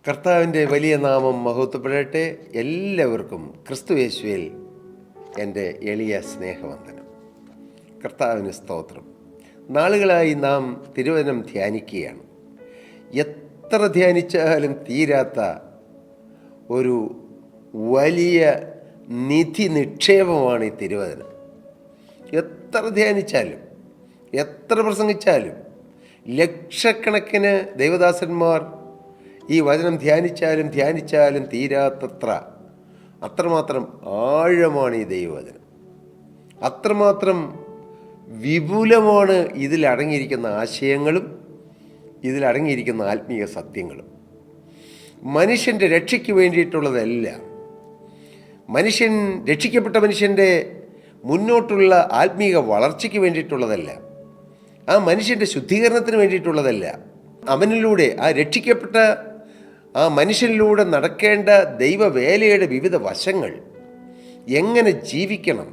കർത്താവിൻ്റെ വലിയ നാമം മഹത്വപ്പെടട്ടെ. എല്ലാവർക്കും ക്രിസ്തു യേശുവിൽ എൻ്റെ എളിയ സ്നേഹവന്ദനം. കർത്താവിന് സ്തോത്രം. നാളുകളായി നാം തിരുവചനം ധ്യാനിക്കുകയാണ്. എത്ര ധ്യാനിച്ചാലും തീരാത്ത ഒരു വലിയ നിധി നിക്ഷേപമാണ് ഈ തിരുവചനം. എത്ര ധ്യാനിച്ചാലും എത്ര പ്രസംഗിച്ചാലും ലക്ഷക്കണക്കിന് ദൈവദാസന്മാർ ഈ വചനം ധ്യാനിച്ചാലും തീരാത്തത്ര അത്രമാത്രം ആഴമാണ് ഈ ദൈവവചനം. അത്രമാത്രം വിപുലമാണ് ഇതിലടങ്ങിയിരിക്കുന്ന ആശയങ്ങളും ഇതിലടങ്ങിയിരിക്കുന്ന ആത്മീയ സത്യങ്ങളും. മനുഷ്യൻ്റെ രക്ഷയ്ക്ക് വേണ്ടിയിട്ടുള്ളതല്ല, രക്ഷിക്കപ്പെട്ട മനുഷ്യൻ്റെ മുന്നോട്ടുള്ള ആത്മീക വളർച്ചയ്ക്ക് വേണ്ടിയിട്ടുള്ളതല്ല, ആ മനുഷ്യൻ്റെ ശുദ്ധീകരണത്തിന് വേണ്ടിയിട്ടുള്ളതല്ല. അവനിലൂടെ ആ രക്ഷിക്കപ്പെട്ട ആ മനുഷ്യനിലൂടെ നടക്കേണ്ട ദൈവവേലയുടെ വിവിധ വശങ്ങൾ, എങ്ങനെ ജീവിക്കണം,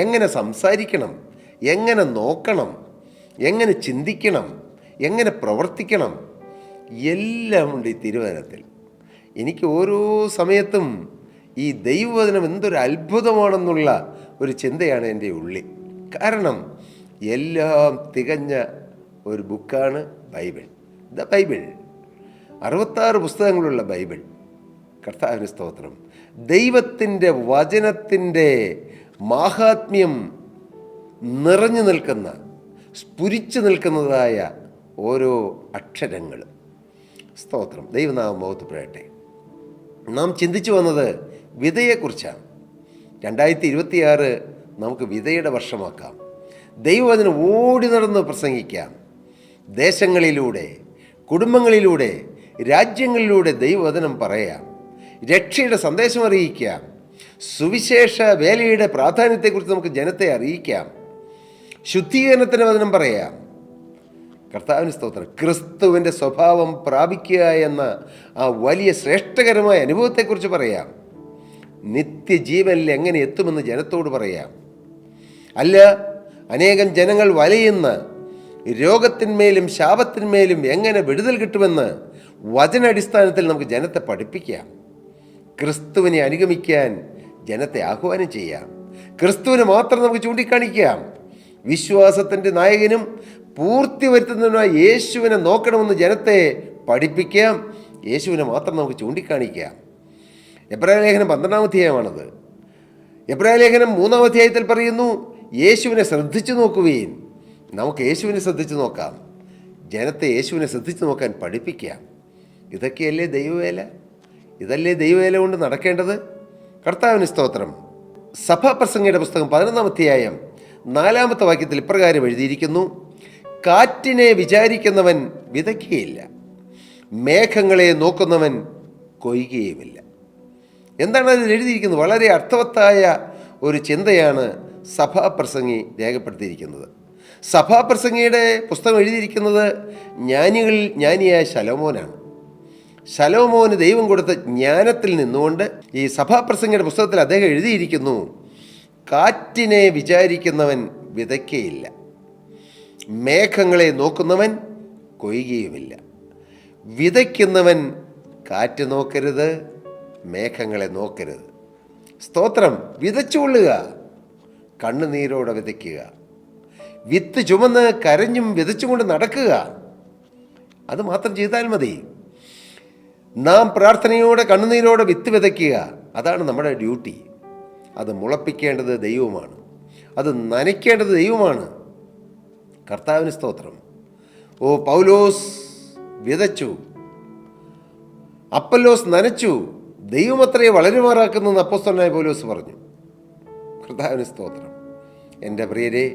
എങ്ങനെ സംസാരിക്കണം, എങ്ങനെ നോക്കണം, എങ്ങനെ ചിന്തിക്കണം, എങ്ങനെ പ്രവർത്തിക്കണം, എല്ലാം ഉണ്ട് ഈ തിരുവചനത്തിൽ. എനിക്ക് ഓരോ സമയത്തും ഈ ദൈവവചനം എന്തൊരു അത്ഭുതമാണെന്നുള്ള ഒരു ചിന്തയാണ് എൻ്റെ ഉള്ളിൽ. കാരണം എല്ലാം തികഞ്ഞ ഒരു ബുക്കാണ് ബൈബിൾ. Bible 66 പുസ്തകങ്ങളുള്ള Bible. കർത്താവിന് സ്തോത്രം. ദൈവത്തിൻ്റെ വചനത്തിൻ്റെ മാഹാത്മ്യം നിറഞ്ഞു നിൽക്കുന്ന, സ്ഫുരിച്ചു നിൽക്കുന്നതായ ഓരോ അക്ഷരങ്ങൾ. സ്തോത്രം. ദൈവനാമം മഹത്വപ്പെടട്ടെ. നാം ചിന്തിച്ചു വന്നത് വിതയെക്കുറിച്ചാണ്. 2026 നമുക്ക് വിതയുടെ വർഷമാക്കാം. ദൈവവചനം ഓടി നടന്ന് പ്രസംഗിക്കാം. ദേശങ്ങളിലൂടെ, കുടുംബങ്ങളിലൂടെ, രാജ്യങ്ങളിലൂടെ ദൈവവചനം പറയാം. രക്ഷയുടെ സന്ദേശം അറിയിക്കാം. സുവിശേഷ വേലയുടെ പ്രാധാന്യത്തെക്കുറിച്ച് നമുക്ക് ജനത്തെ അറിയിക്കാം. ശുദ്ധീകരണത്തിൻ്റെ വചനം പറയാം. കർത്താവിന് സ്തോത്രം. ക്രിസ്തുവിൻ്റെ സ്വഭാവം പ്രാപിക്കുക എന്ന ആ വലിയ ശ്രേഷ്ഠകരമായ അനുഭവത്തെക്കുറിച്ച് പറയാം. നിത്യജീവനിൽ എങ്ങനെ എത്തുമെന്ന് ജനത്തോട് പറയാം. അല്ല, അനേകം ജനങ്ങൾ വലയുന്ന രോഗത്തിന്മേലും ശാപത്തിന്മേലും എങ്ങനെ വിടുതൽ കിട്ടുമെന്ന് വചനാടിസ്ഥാനത്തിൽ നമുക്ക് ജനത്തെ പഠിപ്പിക്കാം. ക്രിസ്തുവിനെ അനുഗമിക്കാൻ ജനത്തെ ആഹ്വാനം ചെയ്യാം. ക്രിസ്തുവിനെ മാത്രം നമുക്ക് ചൂണ്ടിക്കാണിക്കാം. വിശ്വാസത്തിൻ്റെ നായകനും പൂർത്തി വരുത്തുന്നതിനായി യേശുവിനെ നോക്കണമെന്ന് ജനത്തെ പഠിപ്പിക്കാം. യേശുവിനെ മാത്രം നമുക്ക് ചൂണ്ടിക്കാണിക്കാം. എബ്രായ ലേഖനം 12-ാം അധ്യായമാണത്. എബ്രായ ലേഖനം 3-ാം അധ്യായത്തിൽ പറയുന്നു, യേശുവിനെ ശ്രദ്ധിച്ചു നോക്കുവീൻ. നമുക്ക് യേശുവിനെ ശ്രദ്ധിച്ചു നോക്കാം. ജനത്തെ യേശുവിനെ ശ്രദ്ധിച്ചു നോക്കാൻ പഠിപ്പിക്കാം. ഇതൊക്കെയല്ലേ ദൈവവേല? ഇതല്ലേ ദൈവവേല കൊണ്ട് നടക്കേണ്ടത്? കർത്താവിന് സ്തോത്രം. സഭാപ്രസംഗിയുടെ പുസ്തകം 11-ാം അധ്യായം 4-ാമത്തെ വാക്യത്തിൽ ഇപ്രകാരം എഴുതിയിരിക്കുന്നു, കാറ്റിനെ വിചാരിക്കുന്നവൻ വിതയ്ക്കുകയില്ല, മേഘങ്ങളെ നോക്കുന്നവൻ കൊയ്യുകയുമില്ല. എന്താണ് അതിൽ എഴുതിയിരിക്കുന്നത്? വളരെ അർത്ഥവത്തായ ഒരു ചിന്തയാണ് സഭാപ്രസംഗി രേഖപ്പെടുത്തിയിരിക്കുന്നത്. സഭാപ്രസംഗിയുടെ പുസ്തകം എഴുതിയിരിക്കുന്നത് ജ്ഞാനികളിൽ ജ്ഞാനിയായ ശലോമോനാണ്. ശലോമോന് ദൈവം കൊടുത്ത ജ്ഞാനത്തിൽ നിന്നുകൊണ്ട് ഈ സഭാപ്രസംഗിയുടെ പുസ്തകത്തിൽ അദ്ദേഹം എഴുതിയിരിക്കുന്നു, കാറ്റിനെ വിചാരിക്കുന്നവൻ വിതയ്ക്കയില്ല, മേഘങ്ങളെ നോക്കുന്നവൻ കൊയ്യുകയുമില്ല. വിതയ്ക്കുന്നവൻ കാറ്റ് നോക്കരുത്, മേഘങ്ങളെ നോക്കരുത്. സ്തോത്രം. വിതച്ചുകൊള്ളുക, കണ്ണുനീരോടെ വിതയ്ക്കുക. വിത്ത് ചുമന്ന് കരഞ്ഞും വിതച്ചുകൊണ്ട് നടക്കുക. അത് മാത്രം ചെയ്താൽ മതി. നാം പ്രാർത്ഥനയോടെ കണ്ണുനീരോടെ വിത്ത് വിതയ്ക്കുക. അതാണ് നമ്മുടെ ഡ്യൂട്ടി. അത് മുളപ്പിക്കേണ്ടത് ദൈവമാണ്. അത് നനയ്ക്കേണ്ടത് ദൈവമാണ്. കർത്താവിന് സ്തോത്രം. പൗലോസ് വിതച്ചു, അപ്പല്ലോസ് നനച്ചു, ദൈവമത്രയെ വളരുമാറാക്കുന്നെന്ന് അപ്പോസ്തലനായ പൗലോസ് പറഞ്ഞു. കർത്താവിന് സ്തോത്രം. എൻ്റെ പ്രിയരെ,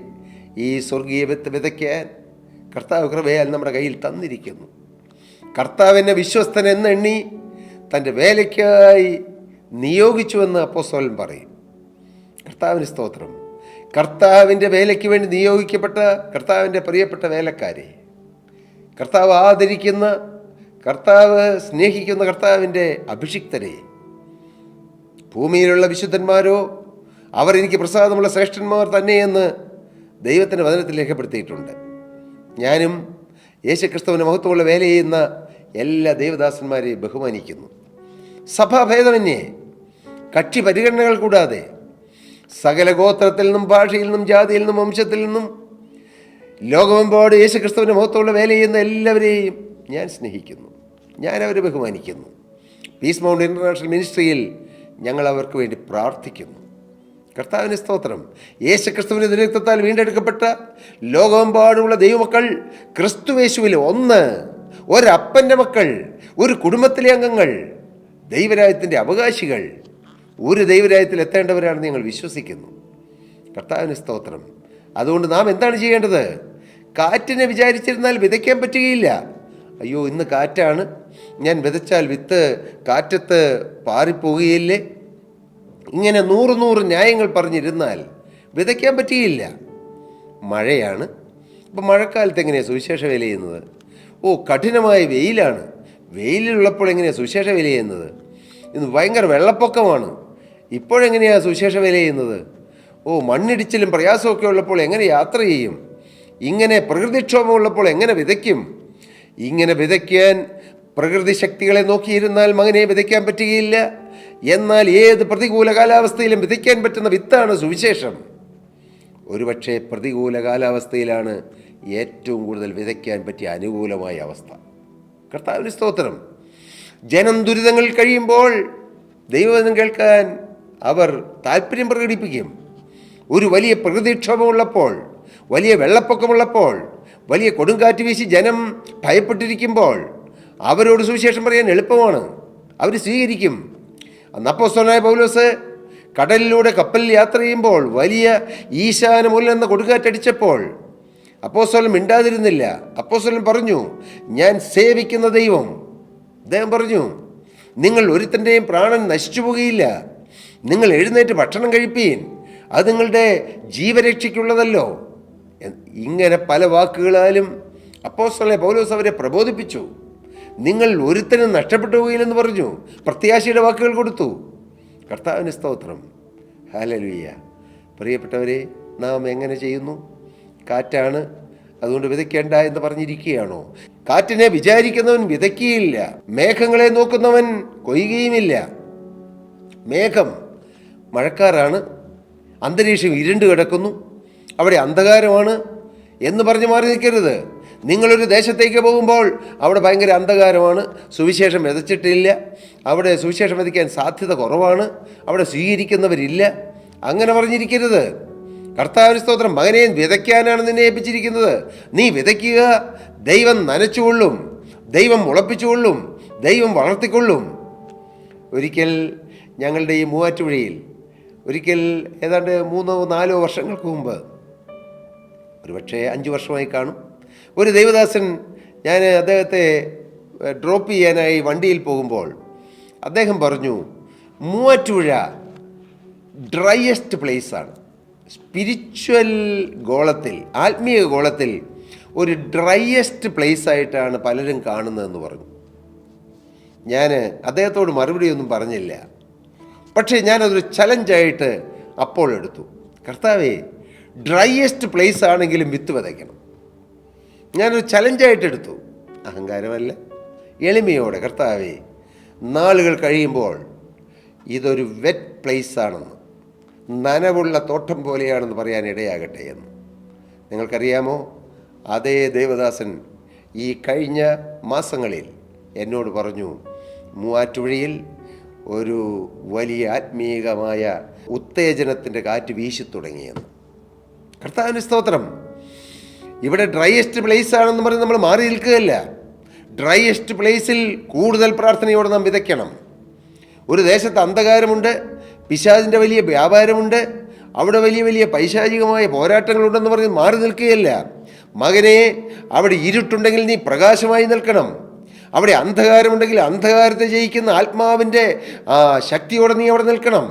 ഈ സ്വർഗീയ വിത്ത് വിതയ്ക്കാൻ കർത്താവ് കൃപയാൽ നമ്മുടെ കയ്യിൽ തന്നിരിക്കുന്നു. കർത്താവിനെ വിശ്വസ്തൻ എന്നെണ്ണി തൻ്റെ വേലയ്ക്കായി നിയോഗിച്ചുവെന്ന് അപ്പോസ്തലൻ പറയും. കർത്താവിന് സ്തോത്രം. കർത്താവിൻ്റെ വേലയ്ക്ക് വേണ്ടി നിയോഗിക്കപ്പെട്ട കർത്താവിൻ്റെ പ്രിയപ്പെട്ട വേലക്കാരെ, കർത്താവ് ആദരിക്കുന്ന, കർത്താവ് സ്നേഹിക്കുന്ന കർത്താവിൻ്റെ അഭിഷിക്തരെ, ഭൂമിയിലുള്ള വിശുദ്ധന്മാരോ അവർ എനിക്ക് പ്രസാദമുള്ള ശ്രേഷ്ഠന്മാർ തന്നെയെന്ന് ദൈവത്തിൻ്റെ വചനത്തിൽ രേഖപ്പെടുത്തിയിട്ടുണ്ട്. ഞാനും യേശുക്രിസ്തുവിന് മഹത്വമുള്ള വേല ചെയ്യുന്ന എല്ലാ ദേവദാസന്മാരെയും ബഹുമാനിക്കുന്നു. സഭാഭേദമന്യേ, കക്ഷി പരിഗണനകൾ കൂടാതെ, സകല ഗോത്രത്തിൽ നിന്നും ഭാഷയിൽ നിന്നും ജാതിയിൽ നിന്നും വംശത്തിൽ നിന്നും ലോകമെമ്പാട് യേശുക്രിസ്തുവിൻ്റെ മുഖത്തുള്ള വേല ചെയ്യുന്ന എല്ലാവരെയും ഞാൻ സ്നേഹിക്കുന്നു, ഞാൻ അവരെ ബഹുമാനിക്കുന്നു. പീസ് മൗണ്ട് ഇൻ്റർനാഷണൽ മിനിസ്ട്രിയിൽ ഞങ്ങൾ അവർക്ക് വേണ്ടി പ്രാർത്ഥിക്കുന്നു. കർത്താവിന് സ്തോത്രം. യേശുക്രിസ്തുവിൻ്റെ നേതൃത്വത്താൽ വീണ്ടെടുക്കപ്പെട്ട ലോകമെമ്പാടുമുള്ള ദൈവമക്കൾ, ക്രിസ്തുവേശുവിൽ ഒന്ന്, ഒരപ്പൻ്റെ മക്കൾ, ഒരു കുടുംബത്തിലെ അംഗങ്ങൾ, ദൈവരാജ്യത്തിൻ്റെ അവകാശികൾ, ഒരു ദൈവരാജ്യത്തിൽ എത്തേണ്ടവരാണെന്ന് ഞങ്ങൾ വിശ്വസിക്കുന്നു. കർത്താവിന് സ്തോത്രം. അതുകൊണ്ട് നാം എന്താണ് ചെയ്യേണ്ടത്? കാറ്റിനെ വിചാരിച്ചിരുന്നാൽ വിതയ്ക്കാൻ പറ്റുകയില്ല. അയ്യോ, ഇന്ന് കാറ്റാണ്, ഞാൻ വിതച്ചാൽ വിത്ത് കാറ്റത്ത് പാറിപ്പോവുകയില്ലേ? ഇങ്ങനെ 100 ന്യായങ്ങൾ പറഞ്ഞിരുന്നാൽ വിതയ്ക്കാൻ പറ്റുകയില്ല. മഴയാണ്. ഇപ്പം മഴക്കാലത്ത് എങ്ങനെയാണ് സുവിശേഷ വേല ചെയ്യുന്നത്? കഠിനമായ വെയിലാണ്. വെയിലുള്ളപ്പോൾ എങ്ങനെയാണ് സുവിശേഷ വേല ചെയ്യുന്നത്? ഇന്ന് ഭയങ്കര വെള്ളപ്പൊക്കമാണ്. ഇപ്പോഴെങ്ങനെയാണ് സുവിശേഷ വേല ചെയ്യുന്നത്? മണ്ണിടിച്ചിലും പ്രയാസമൊക്കെ ഉള്ളപ്പോൾ എങ്ങനെ യാത്ര ചെയ്യും? ഇങ്ങനെ പ്രകൃതിക്ഷോഭമുള്ളപ്പോൾ എങ്ങനെ വിതയ്ക്കും? ഇങ്ങനെ വിതയ്ക്കാൻ പ്രകൃതി ശക്തികളെ നോക്കിയിരുന്നാൽ മകനെ വിതയ്ക്കാൻ പറ്റുകയില്ല. എന്നാൽ ഏത് പ്രതികൂല കാലാവസ്ഥയിലും വിതയ്ക്കാൻ പറ്റുന്ന വിത്താണ് സുവിശേഷം. ഒരുപക്ഷെ പ്രതികൂല കാലാവസ്ഥയിലാണ് ഏറ്റവും കൂടുതൽ വിതയ്ക്കാൻ പറ്റിയ അനുകൂലമായ അവസ്ഥ. കർത്താവിന് സ്തോത്രം. ജനം ദുരിതങ്ങളിൽ കഴിയുമ്പോൾ ദൈവവചനം കേൾക്കാൻ അവർ താല്പര്യം പ്രകടിപ്പിക്കും. ഒരു വലിയ പ്രകൃതിക്ഷോഭമുള്ളപ്പോൾ, വലിയ വെള്ളപ്പൊക്കമുള്ളപ്പോൾ, വലിയ കൊടുങ്കാറ്റ് വീശി ജനം ഭയപ്പെട്ടിരിക്കുമ്പോൾ അവരോട് സുവിശേഷം പറയാൻ എളുപ്പമാണ്. അവർ സ്വീകരിക്കും. അന്ന് അപ്പോസ്തലനായ പൗലോസ് കടലിലൂടെ കപ്പലിൽ യാത്ര ചെയ്യുമ്പോൾ വലിയ ഈശാനമൂലം എന്ന കൊടുങ്കാറ്റടിച്ചപ്പോൾ അപ്പോസ്തലൻ മിണ്ടാതിരുന്നില്ല. അപ്പോസ്തലൻ പറഞ്ഞു, ഞാൻ സേവിക്കുന്ന ദൈവം. അദ്ദേഹം പറഞ്ഞു, നിങ്ങൾ ഒരുത്തൻ്റെയും പ്രാണൻ നശിച്ചു പോകുകയില്ല. നിങ്ങൾ എഴുന്നേറ്റ് ഭക്ഷണം കഴിപ്പീൻ, അത് നിങ്ങളുടെ ജീവരക്ഷയ്ക്കുള്ളതല്ലോ. ഇങ്ങനെ പല വാക്കുകളാലും അപ്പോസ്തലനായ പൗലോസ് അവരെ പ്രബോധിപ്പിച്ചു. നിങ്ങൾ ഒരുത്തനും നഷ്ടപ്പെട്ടു പോയില്ലെന്ന് പറഞ്ഞു. പ്രത്യാശയുടെ വാക്കുകൾ കൊടുത്തു. കർത്താവിന് സ്തോത്രം. ഹല്ലേലൂയ. പ്രിയപ്പെട്ടവരെ, നാം എങ്ങനെ ചെയ്യുന്നു? കാറ്റാണ്, അതുകൊണ്ട് വിതയ്ക്കേണ്ട എന്ന് പറഞ്ഞിരിക്കുകയാണോ? കാറ്റിനെ വിചാരിക്കുന്നവൻ വിതയ്ക്കുകയില്ല, മേഘങ്ങളെ നോക്കുന്നവൻ കൊയ്യുകയുമില്ല. മേഘം മഴക്കാറാണ്, അന്തരീക്ഷം ഇരുണ്ട് കിടക്കുന്നു, അവിടെ അന്ധകാരമാണ് എന്ന് പറഞ്ഞ് മാറി നിൽക്കരുത്. നിങ്ങളൊരു ദേശത്തേക്ക് പോകുമ്പോൾ അവിടെ ഭയങ്കര അന്ധകാരമാണ്, സുവിശേഷം വിതച്ചിട്ടില്ല, അവിടെ സുവിശേഷം വിതയ്ക്കാൻ സാധ്യത കുറവാണ്, അവിടെ സ്വീകരിക്കുന്നവരില്ല, അങ്ങനെ പറഞ്ഞിരിക്കരുത്. കർത്താവിന് സ്തോത്രം. മകനെ, വിതയ്ക്കാനാണ് നിന്നെ ഏൽപ്പിച്ചിരിക്കുന്നത്. നീ വിതയ്ക്കുക, ദൈവം നനച്ചുകൊള്ളും, ദൈവം മുളപ്പിച്ചുകൊള്ളും, ദൈവം വളർത്തിക്കൊള്ളും. ഒരിക്കൽ ഞങ്ങളുടെ ഈ മൂവാറ്റുപുഴയിൽ ഏതാണ്ട് 3-4 വർഷങ്ങൾക്ക് മുമ്പ്, ഒരുപക്ഷെ 5 വർഷമായി കാണും, ഒരു ദൈവദാസൻ, ഞാൻ അദ്ദേഹത്തെ ഡ്രോപ്പ് ചെയ്യാനായി വണ്ടിയിൽ പോകുമ്പോൾ അദ്ദേഹം പറഞ്ഞു, മൂവാറ്റുപുഴ ഡ്രൈയസ്റ്റ് പ്ലേസാണ്. സ്പിരിച്വൽ ഗോളത്തിൽ, ആത്മീയ ഗോളത്തിൽ ഒരു ഡ്രൈയസ്റ്റ് പ്ലേസായിട്ടാണ് പലരും കാണുന്നതെന്ന് പറഞ്ഞു. ഞാൻ അദ്ദേഹത്തോട് മറുപടിയൊന്നും പറഞ്ഞില്ല. പക്ഷേ ഞാനതൊരു ചലഞ്ചായിട്ട് അപ്പോൾ എടുത്തു. കർത്താവേ, ഡ്രൈയസ്റ്റ് പ്ലേസ് ആണെങ്കിലും വിത്ത് വിതയ്ക്കണം. ഞാനൊരു ചലഞ്ചായിട്ട് എടുത്തു. അഹങ്കാരമല്ല, എളിമയോടെ. കർത്താവേ, നാളുകൾ കഴിയുമ്പോൾ ഇതൊരു വെറ്റ് പ്ലേസ് ആണെന്ന്, നനവുള്ള തോട്ടം പോലെയാണെന്ന് പറയാൻ ഇടയാകട്ടെ എന്ന്. നിങ്ങൾക്കറിയാമോ, അതേ ദേവദാസൻ ഈ കഴിഞ്ഞ മാസങ്ങളിൽ എന്നോട് പറഞ്ഞു, മൂവാറ്റുപുഴയിൽ ഒരു വലിയ ആത്മീയമായ ഉത്തേജനത്തിൻ്റെ കാറ്റ് വീശി തുടങ്ങിയെന്ന്. കർത്താവിന് സ്തോത്രം. ഇവിടെ ഡ്രൈയസ്റ്റ് പ്ലേസ് ആണെന്ന് പറഞ്ഞ് നമ്മൾ മാറി നിൽക്കുകയല്ല. ഡ്രൈയസ്റ്റ് പ്ലേസിൽ കൂടുതൽ പ്രാർത്ഥനയോടെ നാം വിതയ്ക്കണം. ഒരു ദേശത്ത് അന്ധകാരമുണ്ട്, പിശാചിൻ്റെ വലിയ വ്യാപാരമുണ്ട്, അവിടെ വലിയ വലിയ പൈശാചികമായ പോരാട്ടങ്ങളുണ്ടെന്ന് പറഞ്ഞ് മാറി നിൽക്കുകയല്ല. മകനെ, അവിടെ ഇരുട്ടുണ്ടെങ്കിൽ നീ പ്രകാശമായി നിൽക്കണം. അവിടെ അന്ധകാരമുണ്ടെങ്കിൽ അന്ധകാരത്തെ ജയിക്കുന്ന ആത്മാവിൻ്റെ ശക്തിയോടെ നീ അവിടെ നിൽക്കണം.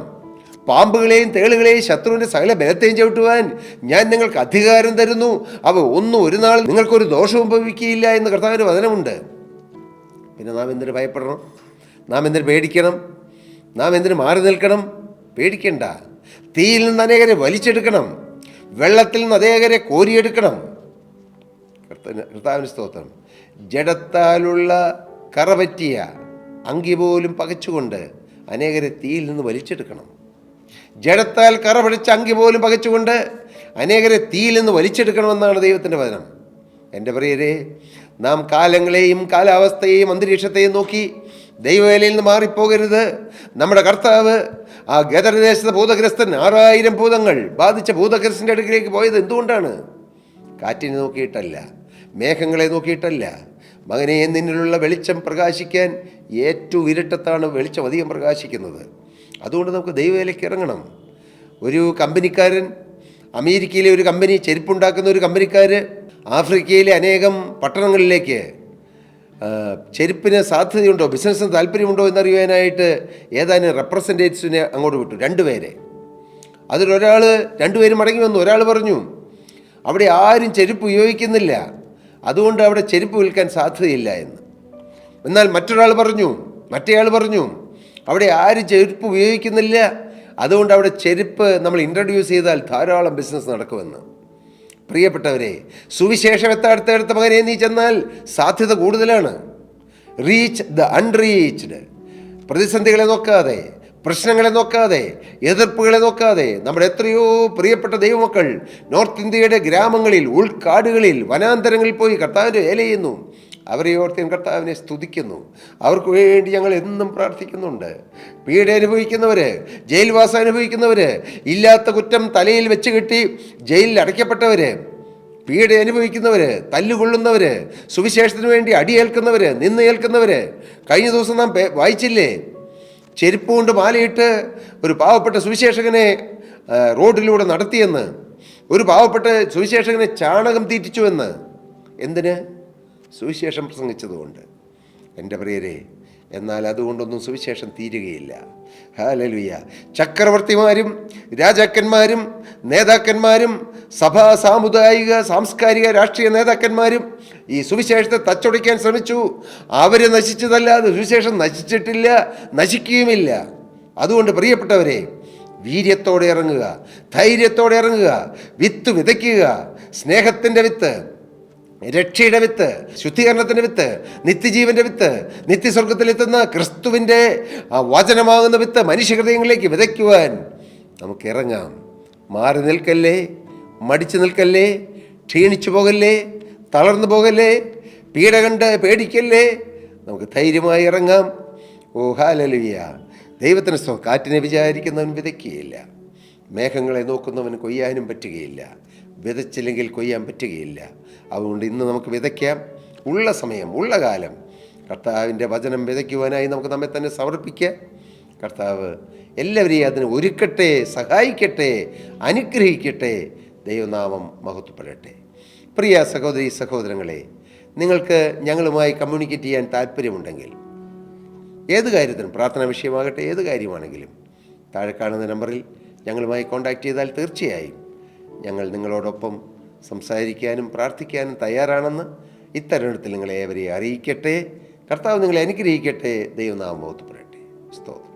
പാമ്പുകളെയും തേളുകളെയും ശത്രുവിൻ്റെ സകല ബലത്തെയും ചവിട്ടുവാൻ ഞാൻ നിങ്ങൾക്ക് അധികാരം തരുന്നു, അവ ഒന്നും ഒരു നാൾ നിങ്ങൾക്കൊരു ദോഷവും ഭവിക്കുകയില്ല എന്ന് കർത്താവിൻ്റെ വചനമുണ്ട്. പിന്നെ നാം എന്തിനു ഭയപ്പെടണം? നാം എന്തിനു പേടിക്കണം? നാം എന്തിനു മാറി നിൽക്കണം? പേടിക്കണ്ട. തീയിൽ നിന്ന് അനേകരെ വലിച്ചെടുക്കണം, വെള്ളത്തിൽ നിന്ന് അനേകരെ കോരിയെടുക്കണം. കർത്താവിന് സ്തോത്രം. ജഡത്താലുള്ള കറപറ്റിയ അങ്കി പോലും പകച്ചുകൊണ്ട് അനേകരെ തീയിൽ നിന്ന് വലിച്ചെടുക്കണം. ജഡത്താൽ കറ പിടിച്ച അങ്കി പോലും പകച്ചുകൊണ്ട് അനേകരെ തീയിൽ നിന്ന് വലിച്ചെടുക്കണമെന്നാണ് ദൈവത്തിൻ്റെ വചനം. എൻ്റെ പ്രിയരെ, നാം കാലങ്ങളെയും കാലാവസ്ഥയെയും അന്തരീക്ഷത്തെയും നോക്കി ദൈവവേലയിൽ നിന്ന് മാറിപ്പോകരുത്. നമ്മുടെ കർത്താവ് ആ ഗദർദേശത്തെ ഭൂതഗ്രസ്തൻ 6000 ഭൂതങ്ങൾ ബാധിച്ച ഭൂതഗ്രസ്തൻ്റെ അടുക്കിലേക്ക് പോയത് എന്തുകൊണ്ടാണ്? കാറ്റിനെ നോക്കിയിട്ടല്ല, മേഘങ്ങളെ നോക്കിയിട്ടല്ല. മകനെ, നിന്നിലുള്ള വെളിച്ചം പ്രകാശിക്കാൻ ഏറ്റവും ഇരുട്ടത്താണ് വെളിച്ചം അധികം പ്രകാശിക്കുന്നത്. അതുകൊണ്ട് നമുക്ക് ദൈവവേലയ്ക്ക് ഇറങ്ങണം. ഒരു കമ്പനിക്കാരൻ, അമേരിക്കയിലെ ഒരു കമ്പനി, ചെരുപ്പുണ്ടാക്കുന്ന ഒരു കമ്പനിക്കാർ ആഫ്രിക്കയിലെ അനേകം പട്ടണങ്ങളിലേക്ക് ചെരുപ്പിന് സാധ്യതയുണ്ടോ, ബിസിനസ്സിന് താല്പര്യമുണ്ടോ എന്നറിയാനായിട്ട് ഏതാനും റെപ്രസെൻറ്റേറ്റീവ്സിനെ അങ്ങോട്ട് വിട്ടു, 2 പേരെ. അതിലൊരാൾ, 2 പേരും മടങ്ങി വന്നു. ഒരാൾ പറഞ്ഞു, അവിടെ ആരും ചെരുപ്പ് ഉപയോഗിക്കുന്നില്ല, അതുകൊണ്ട് അവിടെ ചെരുപ്പ് വിൽക്കാൻ സാധ്യതയില്ല എന്ന്. എന്നാൽ മറ്റേയാൾ പറഞ്ഞു അവിടെ ആരും ചെരുപ്പ് ഉപയോഗിക്കുന്നില്ല, അതുകൊണ്ട് അവിടെ ചെരുപ്പ് നമ്മൾ ഇൻട്രൊഡ്യൂസ് ചെയ്താൽ ധാരാളം ബിസിനസ് നടക്കുമെന്ന്. പ്രിയപ്പെട്ടവരെ, സുവിശേഷം എത്താടുത്ത മകനെ നീ ചെന്നാൽ സാധ്യത കൂടുതലാണ്. Reach the unreached. പ്രതിസന്ധികളെ നോക്കാതെ, പ്രശ്നങ്ങളെ നോക്കാതെ, എതിർപ്പുകളെ നോക്കാതെ നമ്മുടെ എത്രയോ പ്രിയപ്പെട്ട ദൈവമക്കൾ നോർത്ത് ഇന്ത്യയുടെ ഗ്രാമങ്ങളിൽ, ഉൾക്കാടുകളിൽ, വനാന്തരങ്ങളിൽ പോയി കർത്താവിൻ്റെ വേല ചെയ്യുന്നു. അവരെ ഓർത്ത് ഞാൻ കർത്താവിനെ സ്തുതിക്കുന്നു. അവർക്ക് വേണ്ടി ഞങ്ങൾ എന്നും പ്രാർത്ഥിക്കുന്നുണ്ട്. പീഡ അനുഭവിക്കുന്നവർ, ജയിൽവാസം അനുഭവിക്കുന്നവർ, ഇല്ലാത്ത കുറ്റം തലയിൽ വെച്ച് കെട്ടി ജയിലിൽ അടയ്ക്കപ്പെട്ടവർ, പീഡ അനുഭവിക്കുന്നവർ, തല്ലുകൊള്ളുന്നവർ, സുവിശേഷത്തിന് വേണ്ടി അടിയേൽക്കുന്നവർ, നിന്ന് ഏൽക്കുന്നവർ. കഴിഞ്ഞ ദിവസം നാം വായിച്ചില്ലേ, ചെരുപ്പ് കൊണ്ട് മാലയിട്ട് ഒരു പാവപ്പെട്ട സുവിശേഷകനെ റോഡിലൂടെ നടത്തിയെന്ന്, ഒരു പാവപ്പെട്ട സുവിശേഷകനെ ചാണകം തീറ്റിച്ചുവെന്ന്. എന്തിന്? സുവിശേഷം പ്രസംഗിച്ചതുകൊണ്ട്. എൻ്റെ പ്രിയരെ, എന്നാൽ അതുകൊണ്ടൊന്നും സുവിശേഷം തീരുകയില്ല. ഹല്ലേലൂയ. ചക്രവർത്തിമാരും രാജാക്കന്മാരും നേതാക്കന്മാരും സഭാ, സാമുദായിക, സാംസ്കാരിക, രാഷ്ട്രീയ നേതാക്കന്മാരും ഈ സുവിശേഷത്തെ തച്ചൊടിക്കാൻ ശ്രമിച്ചു. അവർ നശിച്ചതല്ലാതെ സുവിശേഷം നശിച്ചിട്ടില്ല, നശിക്കുകയുമില്ല. അതുകൊണ്ട് പ്രിയപ്പെട്ടവരെ, വീര്യത്തോടെ ഇറങ്ങുക, ധൈര്യത്തോടെ ഇറങ്ങുക, വിത്ത് വിതയ്ക്കുക. സ്നേഹത്തിൻ്റെ വിത്ത്, രക്ഷയുടെ വിത്ത്, ശുദ്ധീകരണത്തിൻ്റെ വിത്ത്, നിത്യജീവൻ്റെ വിത്ത്, നിത്യസ്വർഗത്തിലെത്തുന്ന ക്രിസ്തുവിൻ്റെ വചനമാകുന്ന വിത്ത് മനുഷ്യഹൃദയങ്ങളിലേക്ക് വിതയ്ക്കുവാൻ നമുക്ക് ഇറങ്ങാം. മാറി നിൽക്കല്ലേ, മടിച്ചു നിൽക്കല്ലേ, ക്ഷീണിച്ചു പോകല്ലേ, തളർന്നു പോകല്ലേ, പീഡ കണ്ട് പേടിക്കല്ലേ. നമുക്ക് ധൈര്യമായി ഇറങ്ങാം. ഓ ഹല്ലേലൂയ. ദൈവത്തിന് സ്തോത്രം. കാറ്റിനെ വിചാരിക്കുന്നവൻ വിതയ്ക്കുകയില്ല, മേഘങ്ങളെ നോക്കുന്നവന് കൊയ്യാനും പറ്റുകയില്ല, വിതച്ചില്ലെങ്കിൽ കൊയ്യാൻ പറ്റുകയില്ല. അതുകൊണ്ട് ഇന്ന് നമുക്ക് വിതയ്ക്കാം. ഉള്ള സമയം, ഉള്ള കാലം കർത്താവിൻ്റെ വചനം വിതയ്ക്കുവാനായി നമുക്ക് നമ്മെ തന്നെ സമർപ്പിക്കാം. കർത്താവ് എല്ലാവരെയും അതിന് ഒരുക്കട്ടെ, സഹായിക്കട്ടെ, അനുഗ്രഹിക്കട്ടെ. ദൈവനാമം മഹത്വപ്പെടട്ടെ. പ്രിയ സഹോദരി സഹോദരങ്ങളെ, നിങ്ങൾക്ക് ഞങ്ങളുമായി കമ്മ്യൂണിക്കേറ്റ് ചെയ്യാൻ താല്പര്യമുണ്ടെങ്കിൽ, ഏത് കാര്യത്തിനും, പ്രാർത്ഥനാ വിഷയമാകട്ടെ, ഏത് കാര്യമാണെങ്കിലും താഴെ കാണുന്ന നമ്പറിൽ ഞങ്ങളുമായി കോൺടാക്റ്റ് ചെയ്താൽ തീർച്ചയായും ഞങ്ങൾ നിങ്ങളോടൊപ്പം സംസാരിക്കാനും പ്രാർത്ഥിക്കാനും തയ്യാറാണെന്ന് ഇത്തരുണത്തിൽ നിങ്ങളെ ഏവരെയും അറിയിക്കട്ടെ. കർത്താവ് നിങ്ങളെ അനുഗ്രഹിക്കട്ടെ. ദൈവനാമം മഹത്വപ്പെടട്ടെ. സ്തോത്രം.